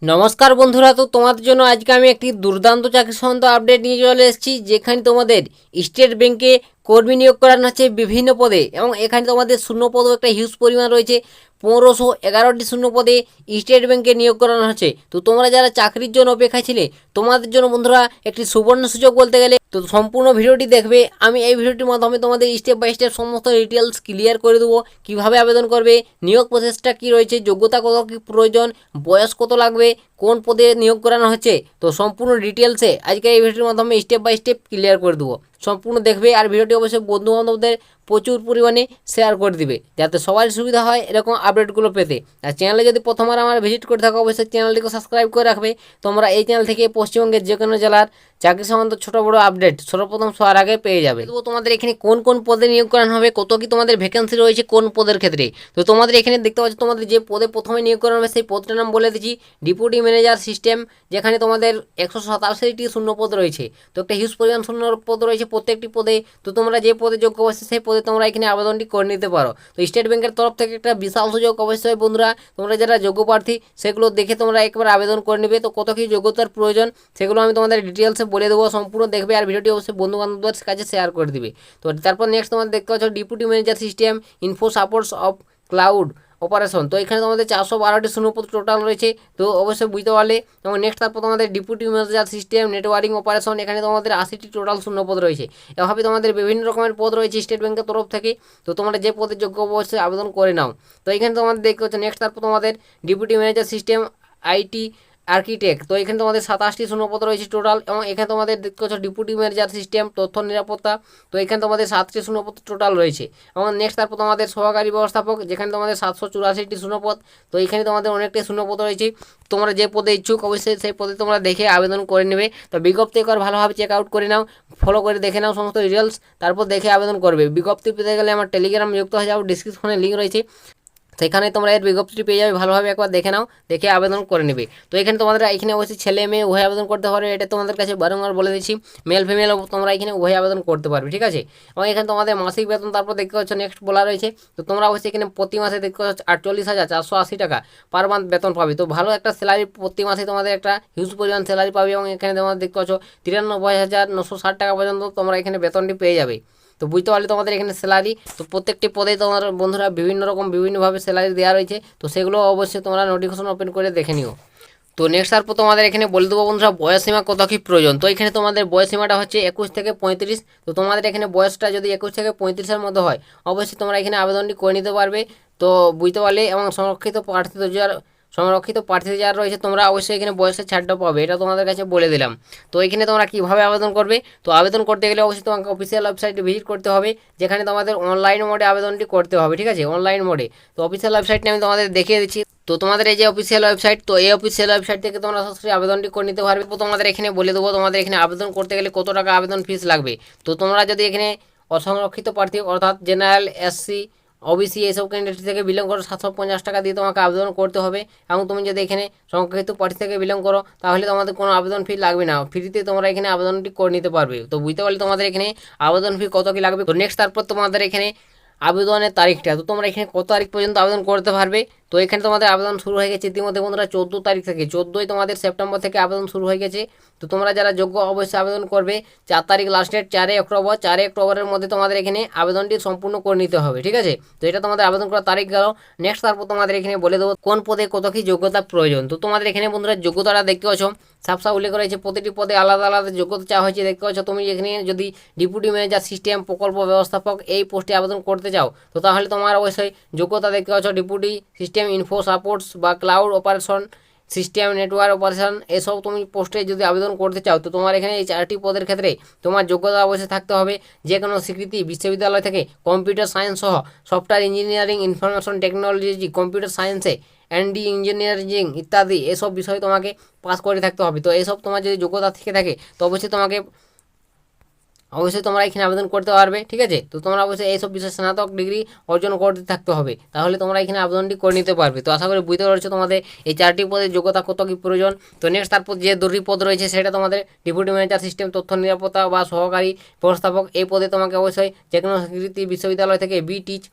নমস্কার বন্ধুরা, তো তোমাদের জন্য আজকে আমি একটি দুর্দান্ত চাকরি সংক্রান্ত আপডেট নিয়ে চলে এসেছি, যেখানে তোমাদের স্টেট ব্যাংকে কর্মী নিয়োগ করানো হচ্ছে বিভিন্ন পদে, এবং এখানে তোমাদের শূন্য পদও একটা হিউজ পরিমাণ রয়েছে। 1511টি শূন্য পদে স্টেট ব্যাংকে নিয়োগ করানো হচ্ছে। তো তোমরা যারা চাকরির জন্য অপেক্ষায় ছিলে, তোমাদের জন্য বন্ধুরা একটি সুবর্ণ সুযোগ বলতে গেলে। তো সম্পূর্ণ ভিডিওটি দেখবে। আমি এই ভিডিওটির মাধ্যমে তোমাদের স্টেপ বাই স্টেপ সমস্ত ডিটেলস ক্লিয়ার করে দেবো। কীভাবে আবেদন করবে, নিয়োগ প্রসেসটা কী রয়েছে, যোগ্যতা কত কী প্রয়োজন, বয়স কত লাগবে, কোন পদে নিয়োগ করানো হচ্ছে, তো সম্পূর্ণ ডিটেলসে আজকে এই ভিডিওর মাধ্যমে স্টেপ বাই স্টেপ ক্লিয়ার করে দেবো। সম্পূর্ণ দেখবে, আর ভিডিওটি অবশ্যই বন্ধুবান্ধবদের প্রচুর পরিমাণে শেয়ার করে দিবে, যাতে সবার সুবিধা হয় এরকম আপডেটগুলো পেতে। আর চ্যানেলে যদি প্রথমবার আমার ভিজিট করে থাকো, অবশ্যই চ্যানেলটিকে সাবস্ক্রাইব করে রাখবে। তোমরা এই চ্যানেল থেকে পশ্চিমবঙ্গের যে কোনো জেলার চাকরি সংক্রান্ত ছোটো বড়ো আপডেট সর্বপ্রথম সবার আগে পেয়ে যাবে। তো তোমাদের এখানে কোন কোন পদে নিয়োগ করানো হবে, কত কি তোমাদের ভ্যাকেন্সি রয়েছে কোন পদের ক্ষেত্রে, তো তোমাদের এখানে দেখতে পাচ্ছ তোমাদের যে পদে প্রথমে নিয়োগ করানো হবে সেই পদটার নাম বলে দিচ্ছি, ডেপুটি ম্যানেজার সিস্টেম, যেখানে তোমাদের 187টি শূন্য পদ রয়েছে। তো একটা হিউজ পরিমাণ শূন্য পদ রয়েছে প্রত্যেকটি পদে। তো তোমরা যে পদে যোগ্য অবশ্যই সেই পদে তোমরা এখানে আবেদনটি করে নিতে পারো। তো স্টেট ব্যাংকের তরফ থেকে একটা বিশাল সুযোগ অবশ্যই বন্ধুরা, তোমরা যারা যোগ্য প্রার্থী সেগুলো দেখে তোমরা একবার আবেদন করে নেবে। তো কত কী যোগ্যতার প্রয়োজন সেগুলো আমি তোমাদের ডিটেলসে বলে দেবো, সম্পূর্ণ দেখবে। আর ভিডিওটি অবশ্যই বন্ধু বান্ধবদের কাছে শেয়ার করে দিবে। তো তারপর নেক্সট তোমাদের দেখতে পাচ্ছ deputy manager system info supports of cloud operation. তো এখানে তোমাদের 412টি শূন্যপদ টোটাল রয়েছে, তো অবশ্যই বুঝতে পারলে। এবং নেক্সট তারপর তোমাদের deputy manager system networking operation, এখানে তোমাদের 80টি টোটাল শূন্যপদ রয়েছে। এভাবে তোমাদের বিভিন্ন রকমের পদ রয়েছে স্টেট ব্যাংকের তরফ থেকে। তো তোমরা যে পদের যোগ্য অবশ্যই আবেদন করে নাও। তো এখানে তোমাদের দেখতে হচ্ছে নেক্সট তারপর তোমাদের deputy manager system IT architect. তো এখানে তোমাদের 27টি শূন্যপদ রয়েছে টোটাল, এবং এখানে তোমাদের দেখতে পাচ্ছ ডেপুটি ম্যানেজার সিস্টেম তথ্য নিরাপত্তা। তো এখানে তোমাদের 7টি শূন্যপদ টোটাল রয়েছে। এবং নেক্সট তারপর তোমাদের সহকারী ব্যবস্থাপক, যেখানে তোমাদের 784টি শূন্যপদ। তো এখানে তোমাদের অনেকটাই শূন্যপদ রয়েছে। তোমরা যে পদে ইচ্ছুক অবশ্যই সেই পদে তোমরা দেখে আবেদন করে নেবে। তো বিজ্ঞপ্তি একবার ভালোভাবে চেক আউট করে নাও, ফলো করে দেখে নাও সমস্ত ডিটেলস, তারপর দেখে আবেদন করবে। বিজ্ঞপ্তি পেতে গেলে আমার টেলিগ্রাম যুক্ত হয়ে যাও, ডিসক্রিপশনে লিঙ্ক রয়েছে, সেখানে তোমরা এর বিজ্ঞপ্তিটি পেয়ে যাবে। ভালোভাবে একবার দেখে নাও, দেখে আবেদন করে নেবে। তো এখানে তোমাদের এখানে অবশ্যই ছেলে মেয়ে উভয় আবেদন করতে পারবে, এটা তোমাদের কাছে বারংবার বলে দিচ্ছি। মেল ফিমেল তোমরা এখানে উভয় আবেদন করতে পারবে, ঠিক আছে। এবং এখানে তোমাদের মাসিক বেতন তারপর দেখতে পাচ্ছ নেক্সট বলা রয়েছে। তো তোমরা অবশ্যই এখানে প্রতি মাসে দেখতে পাচ্ছ 48,480 টাকা পার মান্থ বেতন পাবে। তো ভালো একটা স্যালারি, প্রতি মাসে তোমাদের একটা হিউজ পরিমাণ স্যালারি পাবে। এবং এখানে তোমাদের দেখতে পাচ্ছ 93,960 টাকা পর্যন্ত তোমরা এখানে বেতনটি পেয়ে যাবে। তো বুঝতে পারলে তোমাদের এখানে স্যালারি, তো প্রত্যেকটি পদে তোমার বন্ধুরা বিভিন্ন রকম বিভিন্নভাবে স্যালারি দেওয়া রয়েছে। তো সেগুলো অবশ্যই তোমরা নোটিফিকেশন ওপেন করে দেখে নিও। তো নেক্সট তারপর তোমাদের এখানে বলে দেবো বন্ধুরা বয়সসীমা কত কী প্রয়োজন। তো এখানে তোমাদের বয়সসীমাটা হচ্ছে 21 থেকে 35। তো তোমাদের এখানে বয়সটা যদি 21 থেকে 35-এর মধ্যে হয়, অবশ্যই তোমরা এখানে আবেদনটি করে নিতে পারবে। তো বুঝতে পারলে, এবং সংরক্ষিত প্রার্থী যারা রয়েছে তোমরা অবশ্যই এখানে বয়সের ছাড়টা পাবে, এটা তোমাদের কাছে বলে দিলাম। তো এখানে তোমরা কীভাবে আবেদন করবে, তো আবেদন করতে গেলে অবশ্যই তোমাকে অফিসিয়াল ওয়েবসাইটে ভিজিট করতে হবে, যেখানে তোমাদের অনলাইন মোডে আবেদনটি করতে হবে, ঠিক আছে, অনলাইন মোডে। তো অফিসিয়াল ওয়েবসাইটটি আমি তোমাদের দেখিয়ে দিচ্ছি। তো তোমাদের এই যে অফিসিয়াল ওয়েবসাইট, তো এই অফিসিয়াল ওয়েবসাইট থেকে তোমরা সরাসরি আবেদনটি করে নিতে পারবে। তো তোমাদের এখানে বলে দেবো তোমাদের এখানে আবেদন করতে গেলে কত টাকা আবেদন ফিস লাগবে। তো তোমরা যদি এখানে অসংরক্ষিত প্রার্থী অর্থাৎ জেনারেল, এসসি, ওবিসি এইসব ক্যান্ডিডেট থেকে বিলং করো, 750 টাকা দিয়ে তোমাকে আবেদন করতে হবে। এবং তুমি যদি এখানে সংরক্ষিত প্রার্থী থেকে বিলং করো, তাহলে তোমাদের কোনো আবেদন ফি লাগবে না, ফ্রিতে তোমরা এখানে আবেদনটি করে নিতে পারবে। তো বুঝতে পারলে তোমাদের এখানে আবেদন ফি কত কী লাগবে। তো নেক্সট তারপর তোমাদের এখানে আবেদনের তারিখটা, তো তোমরা এখানে কত তারিখ পর্যন্ত আবেদন করতে পারবে। তো এখানে তোমাদের আবেদন শুরু হয়ে গেছে ইতিমধ্যে বন্ধুরা 14 তারিখ থেকে, 14ই তোমাদের সেপ্টেম্বর থেকে আবেদন শুরু হয়ে গেছে। তো তোমরা যারা যোগ্য অবশ্যই আবেদন করবে। 4 তারিখ লাস্ট ডেট, 4 অক্টোবর, 4 অক্টোবরের মধ্যে তোমাদের এখানে আবেদনটি সম্পূর্ণ করে নিতে হবে, ঠিক আছে। তো এটা তোমাদের আবেদন করার তারিখ গেল। নেক্সট তারপর তোমাদের এখানে বলে দেবো কোন পদে কত কী যোগ্যতা প্রয়োজন। তো তোমাদের এখানে বন্ধুরা যোগ্যতাটা দেখতে পাচ্ছ সাফ উল্লেখ রয়েছে, প্রতিটি পদে আলাদা আলাদা যোগ্যতা চাওয়া হয়েছে দেখতে পাচ্ছ। তুমি এখানে যদি ডেপুটি ম্যানেজার সিস্টেম প্রকল্প ব্যবস্থাপক এই পোস্টে আবেদন করতে চাও, তো তাহলে তোমার অবশ্যই যোগ্যতা দেখতে পাচ্ছ ডেপুটি সিস্টেম ইনফো সাপোর্টস বা cloud operation system network operation, এসব তুমি পোস্টে যদি আবেদন করতে চাও, তো তোমার এখানে এই 4টি পদের ক্ষেত্রে তোমার যোগ্যতা অবশ্যই থাকতে হবে যে কোনো স্বীকৃতি বিশ্ববিদ্যালয় থেকে কম্পিউটার সায়েন্স সহ software engineering, information technology, computer সায়েন্সে এনডি ইঞ্জিনিয়ারিং ইত্যাদি এসব বিষয়ে তোমাকে পাস করে থাকতে হবে। তো এইসব তোমার যদি যোগ্যতা থেকে থাকে, তো অবশ্যই তোমরা এখানে আবেদন করতে পারবে, ঠিক আছে। তো তোমরা অবশ্যই এইসব বিষয়ে স্নাতক ডিগ্রি অর্জন করতে থাকতে হবে, তাহলে তোমরা এখানে আবেদনটি করে নিতে পারবে। তো আশা করি বুঝতে পারছো তোমাদের এই 4টি পদের যোগ্যতা কত কী প্রয়োজন। তো নেক্সট তারপর যে 2টি পদ রয়েছে সেটা তোমাদের ডেপুটি ম্যানেজার সিস্টেম তথ্য নিরাপত্তা বা সহকারী ব্যবস্থাপক, এই পদে তোমাকে অবশ্যই যে কোনো স্বীকৃতি বিশ্ববিদ্যালয় থেকে বি টিচ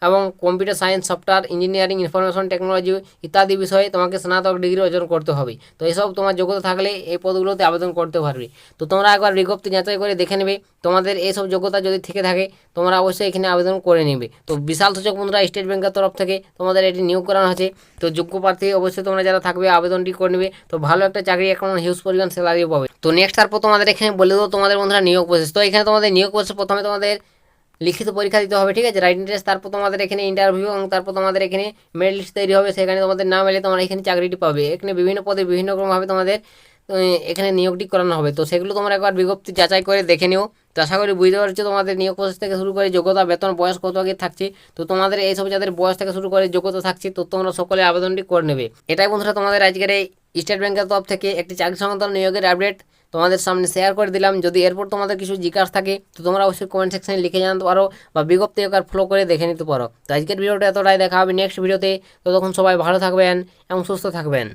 এবং computer science, software engineering, information technology ইত্যাদি বিষয়ে তোমাকে স্নাতক ডিগ্রি অর্জন করতে হবে। তো এসব তোমার যোগ্যতা থাকলে এই পদগুলোতে আবেদন করতে পারবে। তো তোমরা একবার বিজ্ঞপ্তি যাচাই করে দেখে নেবে, তোমাদের এইসব যোগ্যতা যদি থেকে থাকে তোমরা অবশ্যই এখানে আবেদন করে নেবে। তো বিশাল সূচক বন্ধুরা, স্টেট ব্যাংকের তরফ থেকে তোমাদের এটি নিয়োগ করানো হয়েছে। তো যোগ্য প্রার্থী অবশ্যই তোমরা যারা থাকবে আবেদনটি করে নেবে। তো ভালো একটা চাকরি, এখন হিউজ পরিমাণ স্যালারিও পাবে। তো নেক্সট তারপর তোমাদের এখানে বলে দেবো তোমাদের বন্ধুরা নিয়োগ প্রসেস। তো এখানে তোমাদের নিয়োগ প্রসেস প্রথমে তোমাদের লিখিত পরীক্ষা দিতে হবে, ঠিক আছে, রাইটিং টেস্ট, তারপর তোমাদের এখানে ইন্টারভিউ এবং তারপর তোমাদের এখানে মেরিট লিস্ট তৈরি হবে, সেখানে তোমাদের নাম এলে তোমরা এখানে চাকরিটি পাবে। এখানে বিভিন্ন পদে বিভিন্ন রকমভাবে তোমাদের এখানে নিয়োগটি করানো হবে। তো সেগুলো তোমরা একবার বিজ্ঞপ্তি যাচাই করে দেখে নিও। তো আশা করি বুঝতে পারছো তোমাদের নিয়োগ প্রসেস থেকে শুরু করে যোগ্যতা, বেতন, বয়স কত আগে থাকছে। তো তোমাদের এইসব যাদের বয়স থেকে শুরু করে যোগ্যতা থাকছে, তো তোমরা সকলে আবেদনটি করে নেবে। এটাই বন্ধুরা তোমাদের আজকের এই স্টেট ব্যাংকের তরফ থেকে একটি চাকরি সংক্রান্ত নিয়োগের আপডেট তোমাদের সামনে শেয়ার করে দিলাম। যদি এরপর তোমাদের কিছু জিজ্ঞাসা থাকে তো তোমরা অবশ্যই কমেন্ট সেকশনে লিখে জানাতে পারো বা বিজ্ঞপ্তি একবার ফলো করে দেখে নিতে পারো। তো আজকের ভিডিওটা এতটাই, দেখা হবে নেক্সট ভিডিওতে। ততক্ষণ সবাই ভালো থাকবেন এবং সুস্থ থাকবেন।